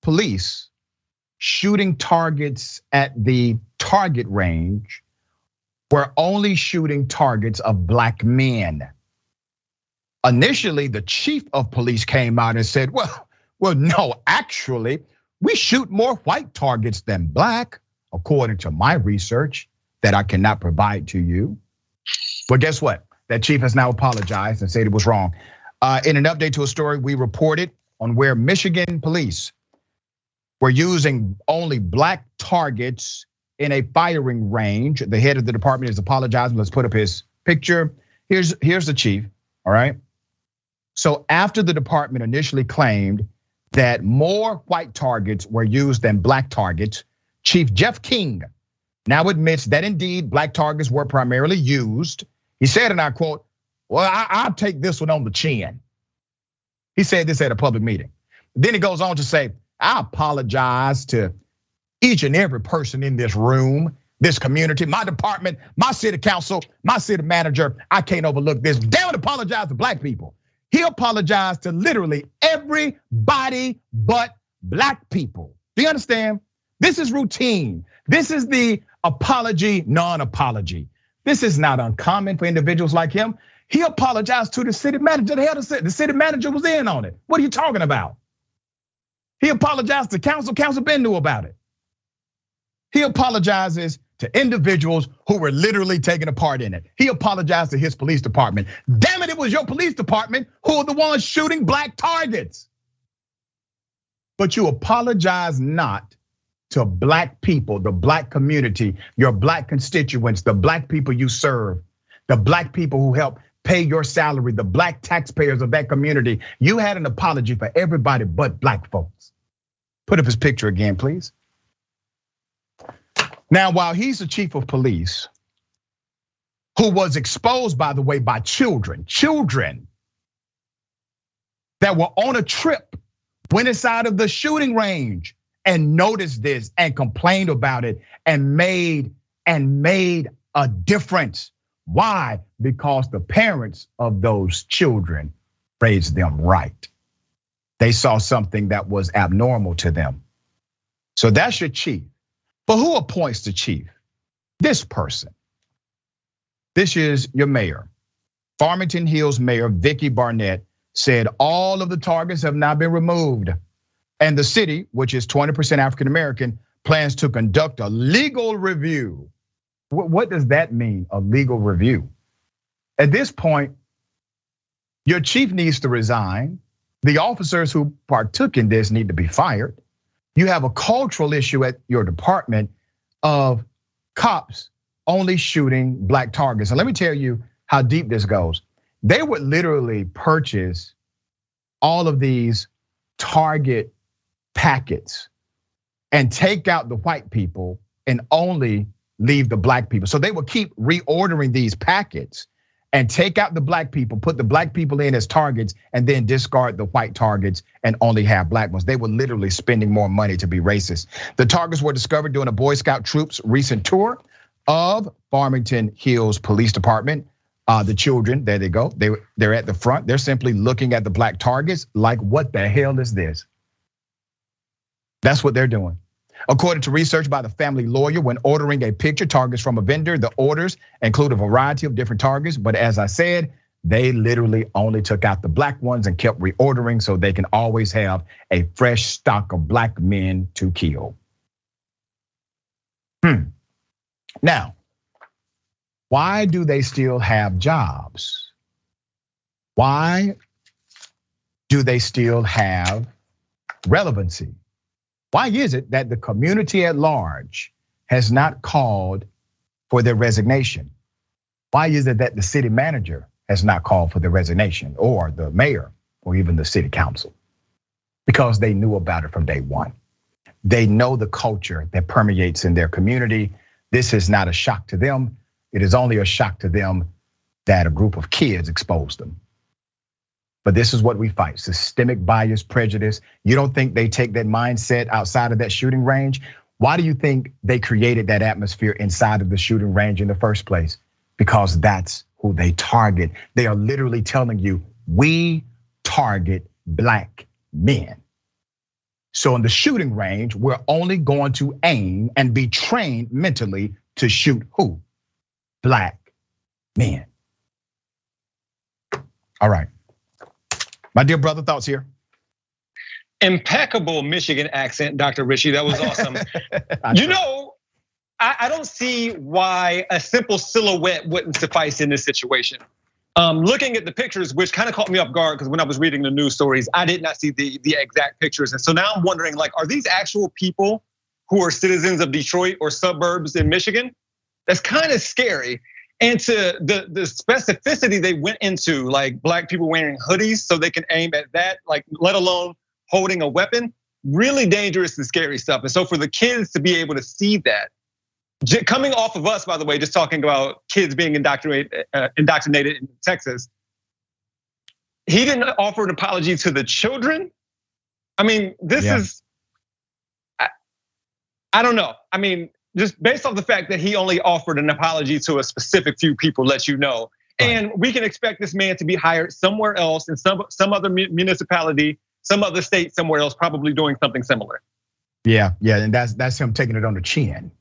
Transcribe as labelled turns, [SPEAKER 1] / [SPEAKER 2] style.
[SPEAKER 1] police shooting targets at the target range were only shooting targets of black men. Initially, the chief of police came out and said, well, no, actually, we shoot more white targets than black, according to my research that I cannot provide to you. But guess what? That chief has now apologized and said it was wrong. In an update to a story we reported on where Michigan police were using only black targets in a firing range. The head of the department is apologizing. Let's put up his picture. Here's the chief, all right? So after the department initially claimed that more white targets were used than black targets, Chief Jeff King now admits that indeed black targets were primarily used. He said, and I quote, well, I'll take this one on the chin. He said this at a public meeting. Then he goes on to say, I apologize to each and every person in this room, this community, my department, my city council, my city manager. I can't overlook this. Damn it, apologize to black people. He apologized to literally everybody but black people. Do you understand? This is routine. This is the apology, non-apology. This is not uncommon for individuals like him. He apologized to the city manager. The city manager was in on it. What are you talking about? He apologized to council. Council Ben knew about it. He apologizes to individuals who were literally taking a part in it. He apologized to his police department. Damn it, it was your police department who were the ones shooting black targets. But you apologize not to black people, the black community, your black constituents, the black people you serve, the black people who help pay your salary, the black taxpayers of that community. You had an apology for everybody but black folks. Put up his picture again, please. Now, while he's the chief of police, who was exposed, by the way, by children that were on a trip, went inside of the shooting range and noticed this and complained about it and made a difference. Why? Because the parents of those children raised them right. They saw something that was abnormal to them. So that's your chief. But who appoints the chief? This person. This is your mayor. Farmington Hills Mayor Vicky Barnett said all of the targets have now been removed. And the city, which is 20% African American, plans to conduct a legal review. What does that mean, a legal review? At this point, your chief needs to resign. The officers who partook in this need to be fired. You have a cultural issue at your department of cops only shooting black targets. And let me tell you how deep this goes. They would literally purchase all of these target packets and take out the white people and only leave the black people. So they would keep reordering these packets and take out the black people, put the black people in as targets, and then discard the white targets and only have black ones. They were literally spending more money to be racist. The targets were discovered during a Boy Scout troop's recent tour of Farmington Hills Police Department. The children, there they go. They're at the front. They're simply looking at the black targets like, what the hell is this? That's what they're doing. According to research by the family lawyer, when ordering a picture targets from a vendor, the orders include a variety of different targets. But as I said, they literally only took out the black ones and kept reordering so they can always have a fresh stock of black men to kill. Now, why do they still have jobs? Why do they still have relevancy? Why is it that the community at large has not called for their resignation? Why is it that the city manager has not called for their resignation, or the mayor, or even the city council? Because they knew about it from day one. They know the culture that permeates in their community. This is not a shock to them. It is only a shock to them that a group of kids exposed them. But this is what we fight: systemic bias, prejudice. You don't think they take that mindset outside of that shooting range? Why do you think they created that atmosphere inside of the shooting range in the first place? Because that's who they target. They are literally telling you, we target black men. So in the shooting range, we're only going to aim and be trained mentally to shoot who? Black men. All right. My dear brother, thoughts here?
[SPEAKER 2] Impeccable Michigan accent, Dr. Richey. That was awesome. I don't see why a simple silhouette wouldn't suffice in this situation. Looking at the pictures, which kind of caught me off guard, because when I was reading the news stories, I did not see the exact pictures. And so now I'm wondering, like, are these actual people who are citizens of Detroit or suburbs in Michigan? That's kind of scary. And to the specificity they went into, like black people wearing hoodies so they can aim at that, like let alone holding a weapon, really dangerous and scary stuff. And so for the kids to be able to see that, coming off of us, by the way, just talking about kids being indoctrinated in Texas, he didn't offer an apology to the children. I mean, this is, I don't know. I mean, just based off the fact that he only offered an apology to a specific few people, let you know. And we can expect this man to be hired somewhere else in some other municipality, some other state somewhere else, probably doing something similar.
[SPEAKER 1] Yeah, and that's him taking it on the chin.